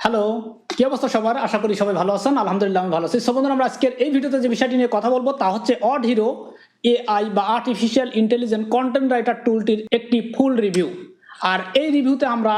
Hello, কি অবস্থা সবার? আশা করি সবাই ভালো আছেন। আলহামদুলিল্লাহ আমি ভালো আছি। সো বন্ধুরা, আমরা আজকের এই ভিডিওতে যে বিষয়টি নিয়ে কথা বলবো তা হচ্ছে Wordhero AI বা আর্টিফিশিয়াল ইন্টেলিজেন্স কন্টেন্ট রাইটার টুলটির একটি ফুল রিভিউ। আর এই রিভিউতে আমরা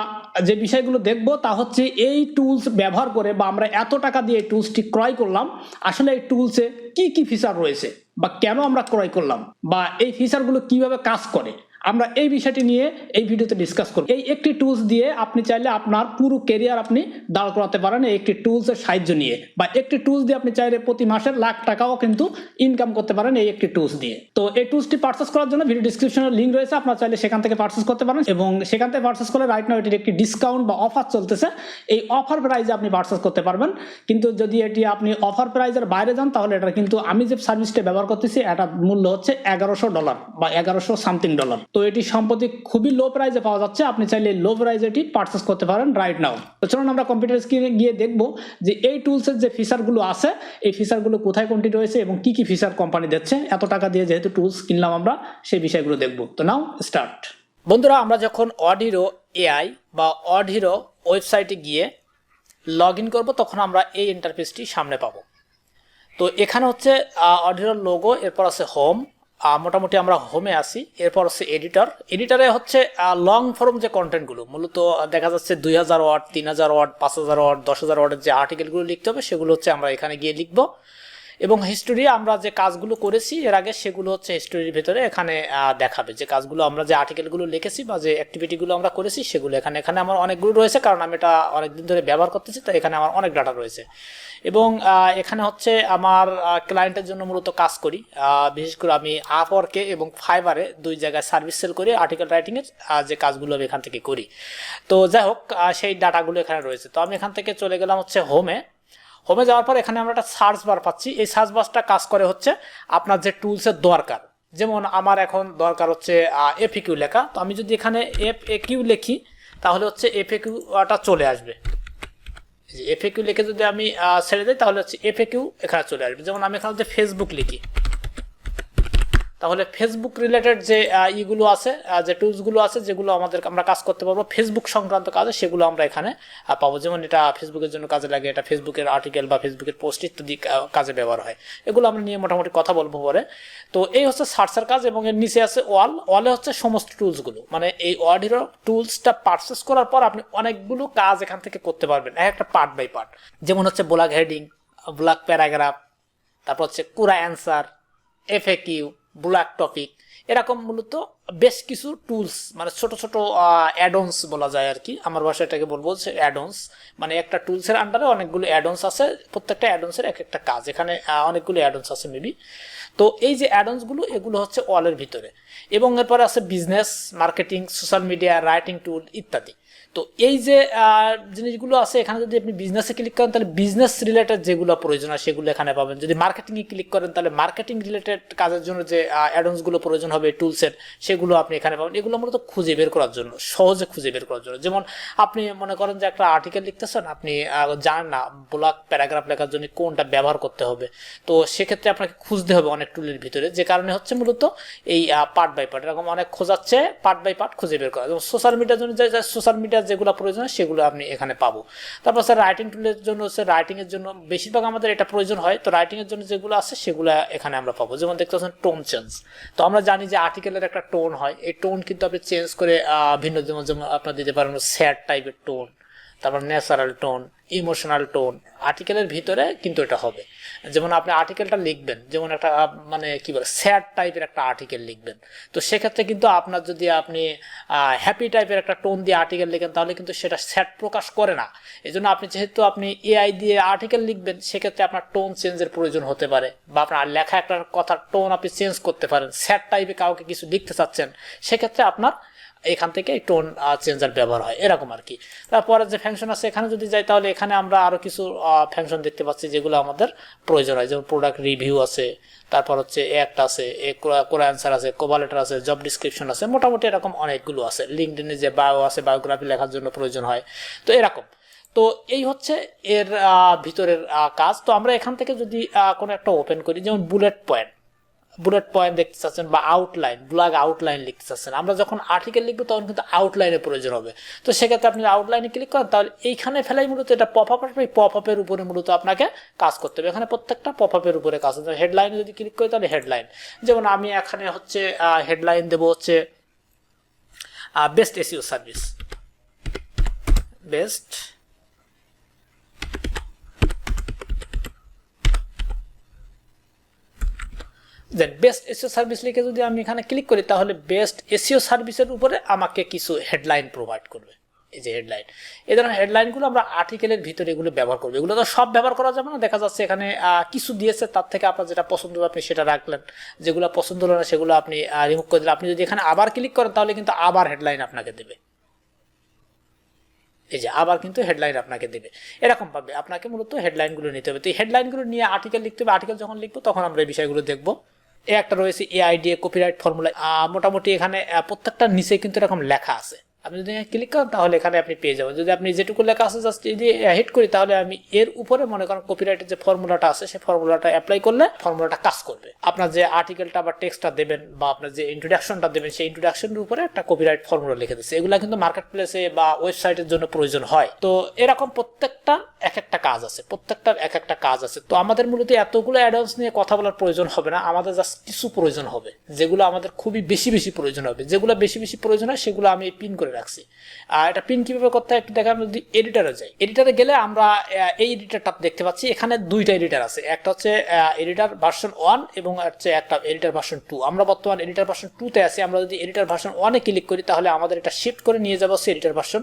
যে বিষয়গুলো দেখব তা হচ্ছে এই টুলস ব্যবহার করে বা আমরা এত টাকা দিয়ে এই টুলসটি ক্রয় করলাম, আসলে এই টুলসে কি কি ফিচার রয়েছে বা কেন আমরা ক্রয় করলাম বা এই ফিচারগুলো কিভাবে কাজ করে, আমরা এই বিষয়টি নিয়ে এই ভিডিওতে ডিসকাস করব। এই একটি টুলস দিয়ে আপনি চাইলে আপনার পুরো ক্যারিয়ার আপনি দাঁড় করাতে পারেন এই একটি টুলসের সাহায্য নিয়ে, বা একটি টুলস দিয়ে আপনি চাইলে প্রতি মাসের লাখ টাকাও কিন্তু ইনকাম করতে পারেন এই একটি টুলস দিয়ে। তো এই টুলসটি পারচেস করার জন্য ভিডিও ডেসক্রিপশনে লিংক রয়েছে, আপনারা চাইলে সেখান থেকে পারচেস করতে পারেন এবং সেখান থেকে পারচেস করলে রাইট নাও এটির একটি ডিসকাউন্ট বা অফার চলতেছে। এই অফার প্রাইসে আপনি পারচেস করতে পারবেন, কিন্তু যদি এটি আপনি অফার প্রাইসের বাইরে যান তাহলে এটা কিন্তু আমি যে সার্ভিসটা ব্যবহার করতেছি এটা মূল্য হচ্ছে $1100 বা 1100 সামথিং ডলার। তো এটি সম্প্রতি খুবই লো প্রাইসে পাওয়া যাচ্ছে, আপনি চাইলে লো প্রাইসে এটি পারচেস করতে পারেন রাইট নাও। তো চলুন আমরা কম্পিউটার স্ক্রিনে গিয়ে দেখব যে এই টুলসের যে ফিচারগুলো আছে এই ফিচারগুলো কোথায় কোনটি রয়েছে এবং কি কি ফিচার কোম্পানি দিচ্ছে। এত টাকা দিয়ে যেহেতু টুলস কিনলাম আমরা, সেই বিষয়গুলো দেখব। তো নাও স্টার্ট। বন্ধুরা, আমরা যখন Wordhero AI বা Wordhero ওয়েবসাইটে গিয়ে লগ ইন করবো তখন আমরা এই ইন্টারফেসটি সামনে পাবো। তো এখানে হচ্ছে Wordhero লোগো, এরপর আছে হোম। মোটামুটি আমরা হোমে আসি, এরপর হচ্ছে এডিটরে হচ্ছে লং ফর্ম যে কন্টেন্টগুলো মূলত দেখা যাচ্ছে 2000 ওয়ার্ড, 3000 ওয়ার্ড, 5000 ওয়ার্ড, 10,000 ওয়ার্ডের যে আর্টিকেলগুলো লিখতে হবে সেগুলো হচ্ছে আমরা এখানে গিয়ে লিখবো। এবং হিস্টোরি আমরা যে কাজগুলো করেছি এর আগে সেগুলো হচ্ছে হিস্টোরির ভিতরে এখানে দেখাবে, যে কাজগুলো আমরা যে আর্টিকেলগুলো লিখেছি বা যে অ্যাক্টিভিটিগুলো আমরা করেছি সেগুলো এখানে আমার অনেকগুলো রয়েছে, কারণ আমি এটা অনেকদিন ধরে ব্যবহার করতেছি, তো এখানে আমার অনেক ডাটা রয়েছে। এবং এখানে হচ্ছে আমার ক্লায়েন্টের জন্য মূলত কাজ করি, বিশেষ করে আমি আপওয়ার্কে এবং ফাইবারে দুই জায়গায় সার্ভিস সেল করি আর্টিকেল রাইটিংয়ের যে কাজগুলো আমি এখান থেকে করি। তো যাই হোক, সেই ডাটাগুলো এখানে রয়েছে। তো আমি এখান থেকে চলে গেলাম হচ্ছে হোমে যাওয়ার পর এখানে আমরা একটা সার্চ বার পাচ্ছি। এই সার্চ বারটা কাজ করে হচ্ছে আপনার যে টুলসের দরকার, যেমন আমার এখন দরকার হচ্ছে এফএকিউ লেখা। তো আমি যদি এখানে এফএকিউ লিখি তাহলে হচ্ছে এফএকিউটা চলে আসবে। এফএকিউ লিখে যদি আমি ছেড়ে দিই তাহলে হচ্ছে এফএকিউ এখানে চলে আসবে। যেমন আমি এখানে যদি ফেসবুক লিখি তাহলে ফেসবুক রিলেটেড যে ইগুলো আছে, যে টুলসগুলো আছে যেগুলো আমরা কাজ করতে পারবো ফেসবুক সংক্রান্ত কাজে, সেগুলো আমরা এখানে পাবো। যেমন এটা ফেসবুকের জন্য কাজে লাগে, এটা ফেসবুকের আর্টিকেল বা ফেসবুকের পোস্ট ইত্যাদি কাজে ব্যবহার হয়। এগুলো আমরা নিয়ে মোটামুটি কথা বলবো পরে। তো এই হচ্ছে সার্চের কাজ এবং এর নিচে আছে ওয়ালে হচ্ছে সমস্ত টুলসগুলো। মানে এই Wordhero টুলসটা পারচেস করার পর আপনি অনেকগুলো কাজ এখান থেকে করতে পারবেন, একটা পার্ট বাই পার্ট। যেমন হচ্ছে ব্লগ হেডিং, ব্লগ প্যারাগ্রাফ, তারপর হচ্ছে কুরা অ্যান্সার, এফএকিউ, ব্লগ টপিক, এরকম মূলত বেশ কিছু টুলস, মানে ছোট ছোট অ্যাডন্স বলা যায় আর কি, আমার ভাষায় এটাকে বলবো যে অ্যাডন্স। মানে একটা টুলসের আন্ডারে অনেকগুলো অ্যাডন্স আছে, প্রত্যেকটা অ্যাডন্সের এক একটা কাজ, এখানে অনেকগুলো অ্যাডন্স আছে মেবি। তো এই যে অ্যাডন্সগুলো এগুলো হচ্ছে ওয়ালের ভিতরে। এবং এরপরে আছে business, marketing, social media, writing tool ইত্যাদি। তো এই যে জিনিসগুলো আছে এখানে যদি আপনি বিজনেসে ক্লিক করেন তাহলে বিজনেস রিলেটেড যেগুলো প্রয়োজন হয় সেগুলো এখানে পাবেন। যদি মার্কেটিংয়ে ক্লিক করেন তাহলে মার্কেটিং রিলেটেড কাজের জন্য যে অ্যাডন্সগুলো প্রয়োজন হবে টুলসের সেগুলো আপনি এখানে পাবেন। এগুলো মূলত খুঁজে বের করার জন্য, সহজে খুঁজে বের করার জন্য। যেমন আপনি মনে করেন যে একটা আর্টিকেল লিখতেছেন, আপনি জানেন না ব্লগ প্যারাগ্রাফ লেখার জন্য কোনটা ব্যবহার করতে হবে, তো সেক্ষেত্রে আপনাকে খুঁজতে হবে অনেক টুলের ভিতরে, যে কারণে হচ্ছে মূলত এই পার্ট বাই পার্ট এরকম অনেক খোঁজাচ্ছে, পার্ট বাই পার্ট খুঁজে বের করা। যেমন সোশ্যাল মিডিয়ার জন্য সোশ্যাল মিডিয়ার যেগুলো প্রয়োজন সেগুলো আপনি এখানে পাবো। তারপর স্যার রাইটিং টুলের জন্য হচ্ছে রাইটিংয়ের জন্য বেশিরভাগ আমাদের এটা প্রয়োজন হয়, তো রাইটিংয়ের জন্য যেগুলো আছে সেগুলো এখানে আমরা পাবো। যেমন দেখতে পাচ্ছেন টোন চেঞ্জ। তো আমরা জানি যে আর্টিকেলের একটা টোন হয়, এই টোন কিন্তু আপনি চেঞ্জ করে ভিন্ন, যেমন আপনার দিতে পারেন স্যাড টাইপের টোন, তারপর ন্যাচারাল টোন, ইমোশনাল টোন, আর্টিকেলের ভিতরে কিন্তু এটা হবে। যেমন আপনি আর্টিকেলটা লিখবেন, যেমন একটা মানে কি বলে স্যাড টাইপের একটা আর্টিকেল লিখবেন, তো সেক্ষেত্রে কিন্তু আপনার যদি আপনি হ্যাপি টাইপের একটা টোন দিয়ে আর্টিকেল লিখেন তাহলে কিন্তু সেটা স্যাড প্রকাশ করে না। এই জন্য আপনি যেহেতু আপনি এআই দিয়ে আর্টিকেল লিখবেন সেক্ষেত্রে আপনার টোন চেঞ্জের প্রয়োজন হতে পারে, বা আপনার লেখা একটা কথার টোন আপনি চেঞ্জ করতে পারেন। স্যাড টাইপে কাউকে কিছু লিখতে চাচ্ছেন সেক্ষেত্রে আপনার এখান থেকে টোন চেঞ্জার ব্যবহার হয়, এরকম আর কি। তারপরে যে ফাংশন আছে এখানে যদি যাই তাহলে এখানে আমরা আরো কিছু ফাংশন দেখতে পাচ্ছি যেগুলো আমাদের প্রয়োজন হয়। যেমন প্রোডাক্ট রিভিউ আছে, তারপর হচ্ছে অ্যাক্ট আছে, কোরা অ্যান্সার আছে, কভার আছে, জব ডিসক্রিপশন আছে, মোটামুটি এরকম অনেকগুলো আছে। লিঙ্কডইনে যে বায়ো আছে, বায়োগ্রাফি লেখার জন্য প্রয়োজন হয়, তো এরকম। তো এই হচ্ছে এর ভিতরের কাজ। তো আমরা এখান থেকে যদি কোনো একটা ওপেন করি, যেমন বুলেট পয়েন্ট, বুলেট পয়েন্ট দেখতে চাচ্ছেন বা আউটলাইন, ব্লগ আউটলাইন লিখতে চাচ্ছেন। আমরা যখন আর্টিকেল লিখবো তখন কিন্তু আউটলাইনের প্রয়োজন হবে। তো সেক্ষেত্রে আপনি আউটলাইনে ক্লিক করেন, তাহলে এইখানে ফেলাই মূলত এটা পপ আপ আসবে, এই পপ আপের উপরে মূলত আপনাকে কাজ করতে হবে। এখানে প্রত্যেকটা পপ আপের উপরে কাজ করতে হবে। হেডলাইনে যদি ক্লিক করি তাহলে হেডলাইন, যেমন আমি এখানে হচ্ছে হেডলাইন দেবো হচ্ছে best SEO service, best best SEO service লিখে যদি আমি এখানে ক্লিক করি তাহলে বেস্ট এসইও সার্ভিসের উপরে আমাকে কিছু হেডলাইন প্রোভাইড করবে। এই যে হেডলাইন, এই ধরনের হেডলাইনগুলো আমরা আর্টিকেলের ভিতরে এগুলো ব্যবহার করবো। এগুলো তো সব ব্যবহার করা যাবে না, দেখা যাচ্ছে এখানে কিছু দিয়েছে, তার থেকে আপনার যেটা পছন্দ হবে আপনি সেটা রাখলেন, যেগুলো পছন্দ হলো না সেগুলো আপনি রিমুভ করে দিলেন। আপনি যদি এখানে আবার ক্লিক করেন তাহলে কিন্তু আবার হেডলাইন আপনাকে দেবে। এই যে আবার কিন্তু হেডলাইন আপনাকে দেবে। এরকম ভাবে আপনাকে মূলত হেডলাইনগুলো নিতে হবে। তো এই হেডলাইনগুলো নিয়ে আর্টিকেল লিখতে হবে। আর্টিকেল যখন লিখবো তখন আমরা এই বিষয়গুলো দেখবো। এ একটা রয়েছে এআইডি, কপিরাইট ফর্মুলা। মোটামুটি এখানে প্রত্যেকটা নিচে কিন্তু এরকম লেখা আছে। আপনি যদি ক্লিক করেন তাহলে এখানে আপনি পেয়ে যাবেন। যদি আপনি যেটুকু লেখা আছে জাস্ট যদি হিট করি তাহলে আমি এর উপরে মনে করেন কপিরাইটের যে ফর্মুলাটা আছে সেই ফর্মুলাটা অ্যাপ্লাই করলে ফর্মুলাটা কাজ করবে। আপনার যে আর্টিকেলটা বা টেক্সটটা দেবেন বা আপনার যে ইন্ট্রোডাকশনটা দেবেন সেই ইন্ট্রোডাকশনের উপরে একটা কপিরাইট ফর্মুলা লিখে দিচ্ছে। এগুলো কিন্তু মার্কেট প্লেসে বা ওয়েবসাইটের জন্য প্রয়োজন হয়। তো এরকম প্রত্যেকটা এক একটা কাজ আছে, প্রত্যেকটার এক একটা কাজ আছে। তো আমাদের মূলত এতগুলো অ্যাডভান্স নিয়ে কথা বলার প্রয়োজন হবে না, আমাদের জাস্ট কিছু প্রয়োজন হবে যেগুলো আমাদের খুবই বেশি বেশি প্রয়োজন হবে। যেগুলো বেশি বেশি প্রয়োজন হয় সেগুলো আমি পিন করে রাখছি। এটা পিন কিভাবে করতে হয় একটু দেখা। আমি যদি এডিটরে যাই, এডিটরে গেলে আমরা এই এডিটরটা দেখতে পাচ্ছি। এখানে দুইটা এডিটর আছে, একটা হচ্ছে এডিটর ভার্সন 1 এবং হচ্ছে একটা এডিটর ভার্সন 2। আমরা বর্তমান এডিটর ভার্সন 2 তে আছি। আমরা যদি এডিটর ভার্সন 1 এ ক্লিক করি তাহলে আমাদের এটা শিফট করে নিয়ে যাবো এডিটর ভার্সন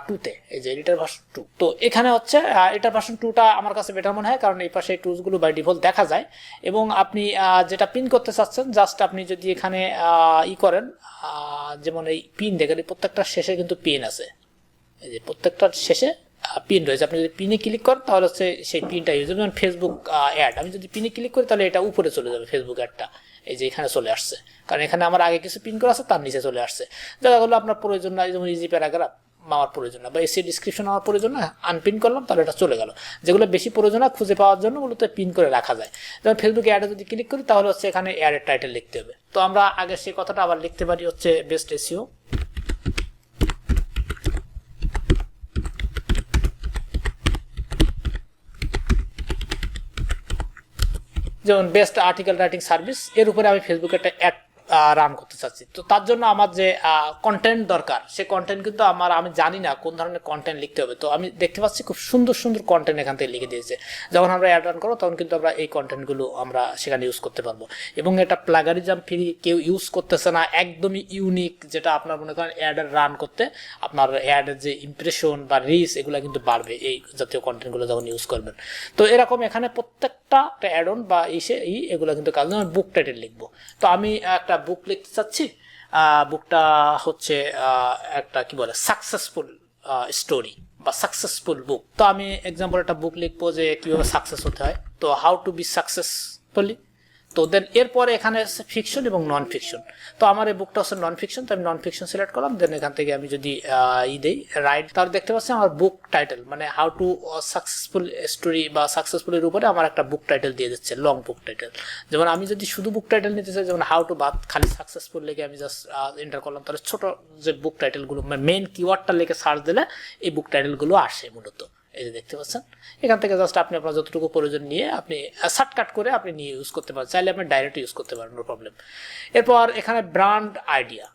2 তে। এই যে এডিটর ভার্সন 2। তো এখানে হচ্ছে এডিটর ভার্সন 2টা আমার কাছে বেটার মনে হয়, কারণ এই পাশে এই টুলসগুলো বাই ডিফল্ট দেখা যায়। এবং আপনি যেটা পিন করতে চাচ্ছেন জাস্ট আপনি যদি এখানে করেন, যেমন এই পিন দেখেন প্রত্যেকটার শেষে কিন্তু পিন আছে। এই যে প্রত্যেকটার শেষে পিন রয়েছে। আপনি যদি পিনে ক্লিক করেন তাহলে হচ্ছে সেই পিনটা ইউজ হবে। যেমন ফেসবুক অ্যাড, আমি যদি পিনে ক্লিক করি তাহলে এটা উপরে চলে যাবে ফেসবুক অ্যাডটা। এই যে এখানে চলে আসছে, কারণ এখানে আমার আগে কিছু পিন করা আছে, তার নিচে চলে আসছে। যেগুলো আপনার প্রয়োজন নাই, যেমন ইজি প্যারাগ্রাফ আমার প্রয়োজন না বা এসি ডিসক্রিপশন আমার প্রয়োজন না, আনপিন করলাম তাহলে এটা চলে গেল। যেগুলো বেশি প্রয়োজন না খুঁজে পাওয়ার জন্য মূলত পিন করে রাখা যায়। যেমন ফেসবুকে অ্যাডে যদি ক্লিক করি তাহলে হচ্ছে এখানে অ্যাডের টাইটেল লিখতে হবে। তো আমরা আগে সেই কথাটা আবার লিখতে পারি হচ্ছে বেস্ট এসইও, যেমন বেস্ট আর্টিকেল রাইটিং সার্ভিস। এর উপরে আমি ফেসবুকে একটা অ্যাড রান করতে চাচ্ছি। তো তার জন্য আমার যে কন্টেন্ট দরকার সে কন্টেন্ট কিন্তু আমি জানি না কোন ধরনের কন্টেন্ট লিখতে হবে। তো আমি দেখতে পাচ্ছি খুব সুন্দর সুন্দর কন্টেন্ট এখান থেকে লিখে দিয়েছে। যখন আমরা অ্যাড রান করবো তখন কিন্তু আমরা এই কন্টেন্টগুলো আমরা সেখানে ইউজ করতে পারবো। এবং এটা প্লাগারিজম ফ্রি, কেউ ইউজ করতেছে না, একদমই ইউনিক। যেটা আপনার মনে করেন অ্যাড রান করতে আপনার অ্যাডের যে ইমপ্রেশন বা রিচ এগুলো কিন্তু বাড়বে এই জাতীয় কন্টেন্টগুলো যখন ইউজ করবেন। তো এরকম এখানে প্রত্যেকটা অ্যাড অন বা এগুলো কিন্তু কাজ। যেমন বুক টাইটেল লিখবো, তো আমি একটা বুক লিখতে চাচ্ছি। বুকটা হচ্ছে একটা কি বলে সাকসেসফুল স্টোরি বা সাকসেসফুল বুক। তো আমি এক্সাম্পল একটা বুক লিখবো যে কিভাবে সাকসেস হতে হয়, তো হাউ টু বি সাকসেসফুলি। তো দেন এরপরে এখানে হচ্ছে ফিকশন এবং নন ফিকশন। তো আমার এই বুকটা হচ্ছে নন ফিকশন, তো আমি নন ফিকশন সিলেক্ট করলাম। দেন এখান থেকে আমি যদি দেই রাইট, তাহলে দেখতে পাচ্ছি আমার বুক টাইটেল মানে হাউ টু সাকসেসফুল স্টোরি বা সাকসেসফুলের উপরে আমার একটা বুক টাইটেল দিয়ে দিচ্ছে, লং বুক টাইটেল। যেমন আমি যদি শুধু বুক টাইটেল নিতে চাই, যেমন হাউ টু বা খালি সাকসেসফুল লিখে আমি জাস্ট এন্টার করলাম, তাহলে ছোট যে বুক টাইটেলগুলো মানে মেন কিওয়ার্ডটা লিখে সার্চ দিলে এই বুক টাইটেলগুলো আসে মূলত। এই যে দেখতে পাচ্ছেন, এখান থেকে জাস্ট আপনি আপনার যতটুকু প্রয়োজন নিয়ে আপনি শর্টকাট করে আপনি নিয়ে ইউজ করতে পারেন। চাইলে আপনি ডাইরেক্ট ইউজ করতে পারেন, নো প্রবলেম। এরপর এখানে ব্র্যান্ড আইডিয়া,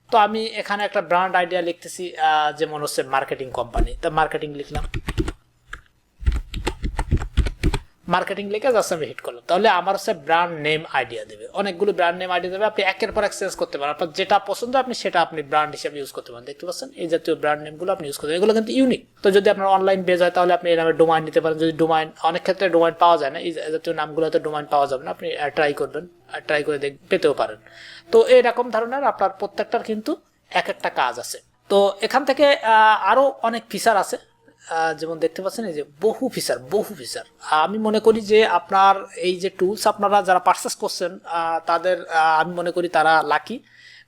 তো আমি এখানে একটা ব্র্যান্ড আইডিয়া লিখতেছি, যেমন হচ্ছে মার্কেটিং কোম্পানি। তো মার্কেটিং লিখলাম, মার্কেটিং লিখে জাস্ট আমি হিট করলাম, তাহলে আমার হচ্ছে ব্র্যান্ড নেম আইডিয়া দেবে। অনেকগুলো ব্র্যান্ড নেম আইডিয়া দেবে, আপনি একের পর এক্সচেঞ্জ করতে পারেন। আপনার যেটা পছন্দ আপনি সেটা আপনি ব্র্যান্ড হিসেবে ইউজ করতে পারেন। দেখতে পাচ্ছেন এই জাতীয় ব্র্যান্ড নেমগুলো আপনি ইউজ করতে পারেন, এগুলো কিন্তু ইউনিক। তো যদি আপনার অনলাইন বেজ হয় তাহলে আপনি এই নামে ডোমাইন নিতে পারেন। যদি ডোমাইন, অনেক ক্ষেত্রে ডোমাইন পাওয়া যায় না, এই জাতীয় নামগুলোতে ডোমাইন পাওয়া যাবে না, আপনি ট্রাই করবেন, ট্রাই করে পেতেও পারেন। তো এরকম ধরনের আপনার প্রত্যেকটার কিন্তু এক একটা কাজ আছে। তো এখান থেকে আরো অনেক ফিচার আছে, যেমন দেখতে পাচ্ছেন এই যে বহু ফিচার। আমি মনে করি যে আপনার এই যে টুলস আপনারা যারা পারচেস করছেন তাদের আমি মনে করি তারা লাকি,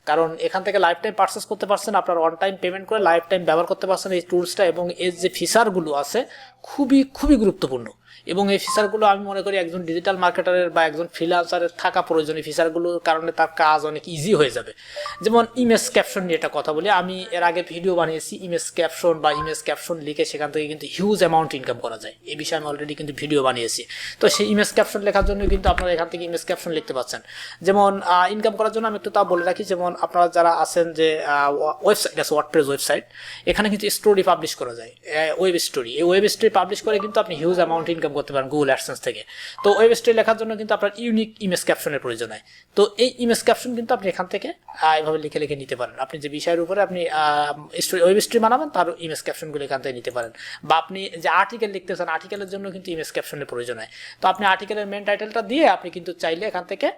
কারণ এখান থেকে লাইফ টাইম পারচেস করতে পারছেন, আপনার অন টাইম পেমেন্ট করে লাইফ টাইম ব্যবহার করতে পারছেন এই টুলসটা। এবং এর যে ফিচারগুলো আছে খুবই খুবই গুরুত্বপূর্ণ। এবং এই ফিচারগুলো আমি মনে করি একজন ডিজিটাল মার্কেটারের বা একজন ফ্রিল্যান্সারের থাকা প্রয়োজন। এই ফিচারগুলোর কারণে তার কাজ অনেক ইজি হয়ে যাবে। যেমন ইমেজ ক্যাপশন নিয়ে একটা কথা বলি, আমি এর আগে ভিডিও বানিয়েছি ইমেজ ক্যাপশন বা ইমেজ ক্যাপশন লিখে সেখান থেকে কিন্তু হিউজ অ্যামাউন্ট ইনকাম করা যায়, এই বিষয়ে আমি অলরেডি কিন্তু ভিডিও বানিয়েছি। তো সেই ইমেজ ক্যাপশন লেখার জন্য কিন্তু আপনারা এখান থেকে ইমেজ ক্যাপশন লিখতে পাচ্ছেন। যেমন ইনকাম করার জন্য আমি একটু তা বলে রাখি, যেমন আপনারা যারা আছেন যে ওয়েবসাইট আছে, ওয়ার্ডপ্রেস ওয়েবসাইট, এখানে কিন্তু স্টোরি পাবলিশ করা যায়, ওয়েব স্টোরি। এই ওয়েব স্টোরি পাবলিশ করে কিন্তু আপনি হিউজ অ্যামাউন্ট ইনকাম করতে পারেন গুগল অ্যাডসেন্স থেকে। তো ওয়েব স্টোরি লেখার জন্য কিন্তু আপনার ইউনিক ইমেজ ক্যাপশনের প্রয়োজন হয়। তো এই ইমেজ ক্যাপশন কিন্তু আপনি এখান থেকে এইভাবে লিখে লিখে নিতে পারেন। আপনি যে বিষয়ের উপরে আপনি স্টোরি ওয়েব স্টোরি বানাবেন তার ইমেজ ক্যাপশনগুলো এখান থেকে নিতে পারেন। বা আপনি যে আর্টিকেল লিখতে চান, আর্টিকেলের জন্য কিন্তু ইমেজ ক্যাপশনের প্রয়োজন হয়। তো আপনি আর্টিকেলের মেন টাইটেলটা দিয়ে আপনি কিন্তু চাইলে এখান থেকে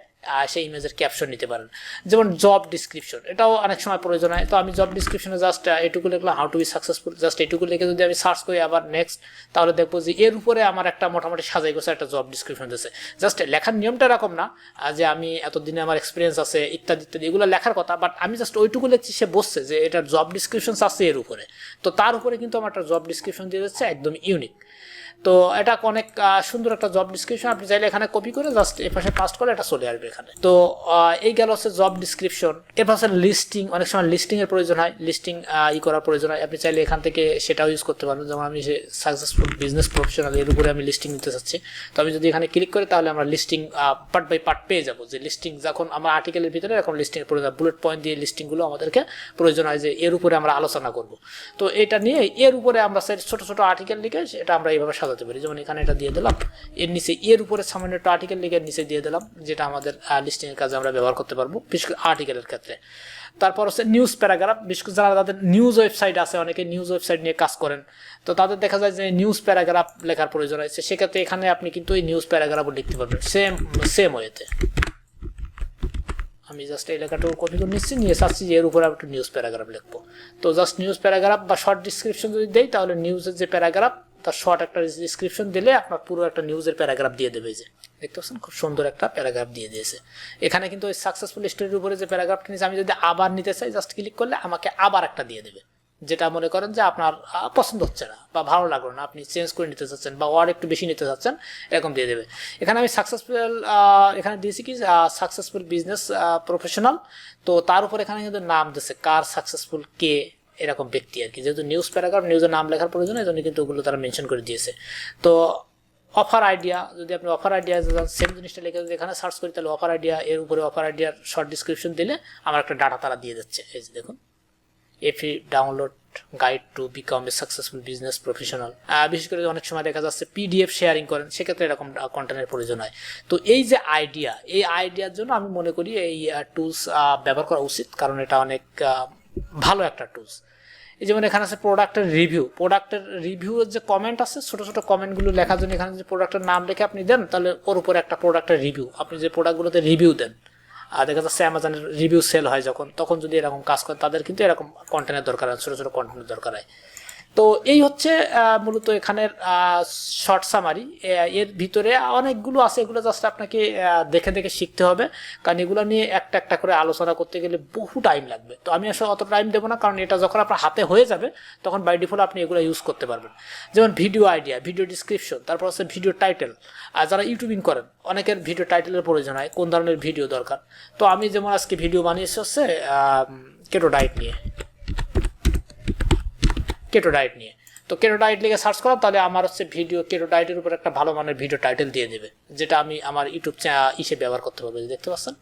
সেই ইমেজের ক্যাপশন নিতে পারেন। যেমন জব ডিসক্রিপশন, এটাও অনেক সময় প্রয়োজন হয়। তো আমি জব ডিসক্রিপশনে জাস্ট এটুকু লিখলাম, how to be successful, just এটুকু লিখে যদি আমি সার্চ করি আবার নেক্সট, তাহলে দেখবো যে এর উপরে আমার একটা মোটামুটি সাজাই গোছা একটা জব ডিসক্রিপশন দিয়েছে। জাস্ট লেখার নিয়মটা এরকম না যে আমি এতদিনে আমার এক্সপিরিয়েন্স আছে ইত্যাদি ইত্যাদি, এগুলো লেখার কথা, বাট আমি জাস্ট ওইটুকু লিখছি, সে বসছে যে এটার জব ডিসক্রিপশন আছে এর উপরে। তো তার উপরে কিন্তু আমার একটা জব ডিসক্রিপশন দিয়ে যাচ্ছে একদম ইউনিক। তো এটা অনেক সুন্দর একটা জব ডিসক্রিপশন, আপনি চাইলে এখানে কপি করে জাস্ট এর পাশে পাস্ট করে এটা চলে আসবে এখানে। তো এই গেল হচ্ছে জব ডিসক্রিপশন। এর পাশে লিস্টিং, অনেক সময় লিস্টিং এর প্রয়োজন হয়, লিস্টিং করার প্রয়োজন হয়, আপনি চাইলে এখান থেকে সেটাও ইউজ করতে পারবেন। যেমন আমি যে সাকসেসফুল বিজনেস প্রফেশনাল এর উপরে আমি লিস্টিং নিতে চাচ্ছি, তো আমি যদি এখানে ক্লিক করি তাহলে আমরা লিস্টিং পার্ট বাই পার্ট পেয়ে যাবো। যে লিস্টিং যখন আমরা আর্টিকেলের ভিতরে এখন লিস্টিং এর প্রয়োজন, বুলেট পয়েন্ট দিয়ে লিস্টিংগুলো আমাদেরকে প্রয়োজন হয় যে এর উপরে আমরা আলোচনা করব। তো এটা নিয়ে এর উপরে আমরা ছোট ছোট আর্টিকেল লিখে এটা আমরা এইভাবে সাজাতে পারি। যেমন এখানে এটা দিয়ে দিলাম, এর নিচে এর উপরে সামান্য একটা আর্টিকেল লিখে নিচে দিয়ে দিলাম, যেটা আমাদের লিস্টিং এর কাজে আমরা ব্যবহার করতে পারবো, বিশেষ করে আর্টিকেলের ক্ষেত্রে। তারপর হচ্ছে নিউজ প্যারাগ্রাফ, বিশেষ করে যারা তাদের নিউজ ওয়েবসাইট আছে, অনেকে নিউজ ওয়েবসাইট নিয়ে কাজ করেন, তো তাদের দেখা যায় যে নিউজ প্যারাগ্রাফ লেখার প্রয়োজন হয়েছে, সেক্ষেত্রে এখানে আপনি কিন্তু এই নিউজ প্যারাগ্রাফও লিখতে পারবেন সেম ওয়েতে। আমি জাস্ট এই লেখাটাও কপি করে নিচ্ছি, নিয়ে চাচ্ছি যে এর উপরে আমি একটু নিউজ প্যারাগ্রাফ লিখবো। তো জাস্ট নিউজ প্যারাগ্রাফ বা শর্ট ডিসক্রিপশন যদি দেই, তাহলে নিউজের যে প্যারাগ্রাফ তার শর্ট একটা ডিসক্রিপশন দিলে আপনার পুরো একটা নিউজের প্যারাগ্রাফ দিয়ে দেবে। যে দেখতে পাচ্ছেন খুব সুন্দর একটা প্যারাগ্রাফ দিয়ে দিয়েছে। এখানে কিন্তু ওই সাকসেসফুল স্টোরির উপরে যে প্যারাগ্রাফটা নিয়েছে, আমি যদি আবার নিতে চাই জাস্ট ক্লিক করলে আমাকে আবার একটা দিয়ে দেবে, যেটা মনে করেন যে আপনার পছন্দ হচ্ছে না বা ভালো লাগলো না, আপনি চেঞ্জ করে নিতে চাচ্ছেন বা ওয়ার্ড একটু বেশি নিতে চাচ্ছেন, এরকম দিয়ে দেবে। এখানে আমি সাকসেসফুল এখানে দিয়েছি কি সাকসেসফুল বিজনেস প্রফেশনাল। তো তার উপর এখানে কিন্তু নাম দিচ্ছে কার সাকসেসফুল কে, এরকম ব্যক্তি আর কি। যেহেতু নিউজ প্যারাগ্রাফ, নিউজের নাম লেখার প্রয়োজন, এই জন্য কিন্তু ওগুলো তারা মেনশন করে দিয়েছে। তো অফার আইডিয়া, যদি আপনি অফার আইডিয়া সেম জিনিসটা লিখে যদি এখানে সার্চ করি, তাহলে অফার আইডিয়া, এর উপরে অফার আইডিয়ার শর্ট ডিসক্রিপশন দিলে আমার একটা ডাটা তারা দিয়ে যাচ্ছে। এই যে দেখুন, এফি download guide to become a successful business professional. বিশেষ করে অনেক সময় দেখা যাচ্ছে পিডিএফ শেয়ারিং করেন, সেক্ষেত্রে এরকম কন্টেন্টের প্রয়োজন হয়। তো এই যে আইডিয়া, এই আইডিয়ার জন্য আমি মনে করি এই টুলস ব্যবহার করা উচিত, কারণ এটা অনেক ভালো একটা টুলস। এই যেমন এখানে আছে প্রোডাক্টের রিভিউ, প্রোডাক্টের রিভিউয়ের যে কমেন্ট আছে, ছোট ছোট কমেন্টগুলো লেখার জন্য এখানে যে প্রোডাক্টের নাম লিখে আপনি দেন, তাহলে ওর উপরে একটা প্রোডাক্টের রিভিউ, আপনি যে প্রোডাক্টগুলোতে রিভিউ দেন, আর দেখা যাচ্ছে অ্যামাজনের রিভিউ সেল হয় তখন যদি এরকম কাজ করেন, তাদের কিন্তু এরকম কন্টেন্টের দরকার হয়, ছোটো ছোটো কন্টেন্টের দরকার হয়। তো এই হচ্ছে মূলত এখানের শর্ট সামারি। এর ভিতরে অনেকগুলো আছে, এগুলো জাস্ট আপনাকে দেখে দেখে শিখতে হবে, কারণ এগুলো নিয়ে একটা একটা করে আলোচনা করতে গেলে বহু টাইম লাগবে। তো আমি আসলে অত টাইম দেবো না, কারণ এটা যখন আপনার হাতে হয়ে যাবে তখন বাই ডিফল্ট আপনি এগুলো ইউজ করতে পারবেন। যেমন ভিডিও আইডিয়া, ভিডিও ডিসক্রিপশন, তারপর হচ্ছে ভিডিও টাইটেল। আর যারা ইউটিউবিং করেন, অনেকের ভিডিও টাইটেলের প্রয়োজন হয়, কোন ধরনের ভিডিও দরকার। তো আমি যেমন আজকে ভিডিও বানিয়েছি হচ্ছে কেটো ডায়েট নিয়ে, কেটো ডায়েট নিয়ে। তো কেটো ডায়েট লিখে সার্চ করলাম, তাহলে আমার হচ্ছে ভিডিও কেটো ডায়েটের উপর একটা ভালো মানের ভিডিও টাইটেল দিয়ে দেবে, যেটা আমি আমার ইউটিউব ইসে ব্যবহার করতে পারবো, দেখতে পাচ্ছেন।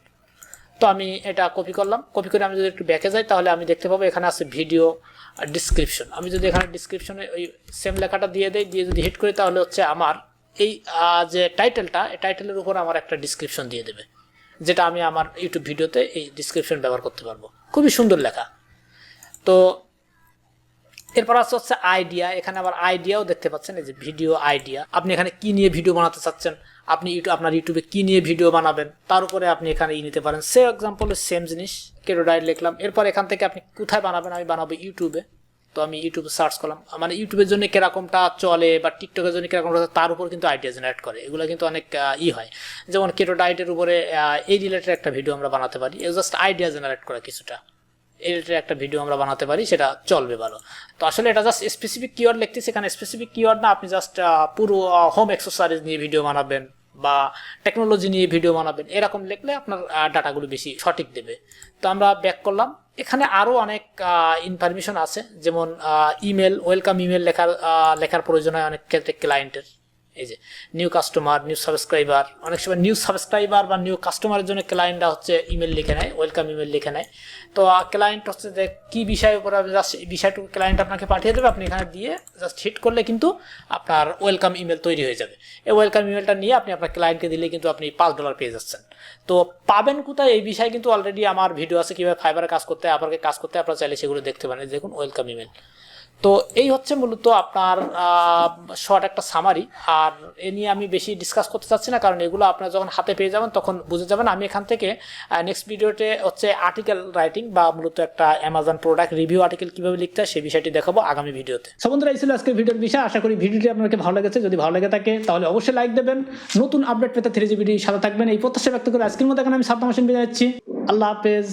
তো আমি এটা কপি করলাম, কপি করে আমি যদি একটু ব্যাকে যাই, তাহলে আমি দেখতে পাবো এখানে আছে ভিডিও ডিসক্রিপশন। আমি যদি এখানে ডিসক্রিপশনে ওই সেম লেখাটা দিয়ে দেই, দিয়ে যদি হিট করি, তাহলে হচ্ছে আমার এই যে টাইটেলটা, এই টাইটেলের উপর আমার একটা ডিসক্রিপশন দিয়ে দেবে, যেটা আমি আমার ইউটিউব ভিডিওতে এই ডিসক্রিপশন ব্যবহার করতে পারবো। খুবই সুন্দর লেখা। তো এরপর আছে হচ্ছে আইডিয়া, এখানে আবার আইডিয়াও দেখতে পাচ্ছেন, এই যে ভিডিও আইডিয়া। আপনি এখানে কি নিয়ে ভিডিও বানাতে চাচ্ছেন, আপনি আপনার ইউটিউবে কি নিয়ে ভিডিও বানাবেন, তার উপরে আপনি এখানে নিতে পারেন। সে এক্সাম্পল সেম জিনিস, কেটো ডায়েট লিখলাম। এরপর এখান থেকে আপনি কোথায় বানাবেন, আমি বানাবো ইউটিউবে। তো আমি ইউটিউবে সার্চ করলাম, মানে ইউটিউবের জন্য কিরকমটা চলে বা টিকটকের জন্য কিরকম, তার উপর কিন্তু আইডিয়া জেনারেট করে। এগুলো কিন্তু অনেক হয়, যেমন কেটো ডায়েটের উপরে এই রিলেটেড একটা ভিডিও আমরা বানাতে পারি, জাস্ট আইডিয়া জেনারেট করে কিছুটা, এর একটা ভিডিও আমরা বানাতে পারি, সেটা চলবে ভালো। তো আসলে এটা জাস্ট স্পেসিফিক কিওয়ার্ড লিখতেছি, এখানে স্পেসিফিক কিওয়ার্ড না, আপনি জাস্ট পুরো হোম অ্যাক্সেসরিজ নিয়ে ভিডিও বানাবেন বা টেকনোলজি নিয়ে ভিডিও বানাবেন, এরকম লিখলে আপনার ডাটাগুলো বেশি সঠিক দেবে। তো আমরা ব্যাক করলাম, এখানে আরও অনেক ইনফরমেশন আছে, যেমন ইমেল, ওয়েলকাম ইমেল লেখার প্রয়োজন হয় অনেক ক্ষেত্রে ক্লায়েন্টের। এই যে নিউ কাস্টমার, নিউ সাবস্ক্রাইবার, অনেক সময় নিউ সাবস্ক্রাইবার বা নিউ কাস্টমারের জন্য ক্লায়েন্টরা হচ্ছে ইমেল লিখে নেয়, ওয়েলকাম ইমেল লিখে নেয়। তো ক্লায়েন্ট হচ্ছে যে কী বিষয়ের উপর জাস্ট বিষয়টুকু ক্লায়েন্ট আপনাকে পাঠিয়ে দেবে, আপনি এখানে দিয়ে জাস্ট হিট করলে কিন্তু আপনার ওয়েলকাম ইমেল তৈরি হয়ে যাবে। এই ওয়েলকাম ইমেলটা নিয়ে আপনি আপনার ক্লায়েন্টকে দিলে কিন্তু আপনি $5 পেয়ে যাচ্ছেন। তো পাবেন কোথায় এই বিষয়ে কিন্তু অলরেডি আমার ভিডিও আছে, কীভাবে ফাইবারে কাজ করতে হয়, আপনাকে কাজ করতে, আপনারা চাইলে সেগুলো দেখতে পারেন। দেখুন ওয়েলকাম ইমেল। তো এই হচ্ছে মূলত আপনার শর্ট একটা সামারি। আর এ নিয়ে আমি বেশি ডিসকাস করতে চাচ্ছি না, কারণ এগুলো আপনারা যখন হাতে পেয়ে যাবেন তখন বুঝে যাবেন। আমি এখান থেকে নেক্সট ভিডিওতে হচ্ছে আর্টিকেল রাইটিং বা মূলত একটা অ্যামাজন প্রোডাক্ট রিভিউ আর্টিকেল কীভাবে লিখতে হয় সেই বিষয়টি দেখাবো আগামী ভিডিওতে। সো বন্ধুরা, এই ছিল আজকের ভিডিওর বিষয়। আশা করি ভিডিওটি আপনাকে ভালো লেগেছে। যদি ভালো লেগে থাকে তাহলে অবশ্যই লাইক দেবেন। নতুন আপডেট পেতে 3Gbd সাথে থাকবেন এই প্রত্যাশা ব্যক্ত করে আজকের মতো এখানে আমি সাদ্দাম হোসেন বিদায় নিচ্ছি। আল্লাহ হাফেজ।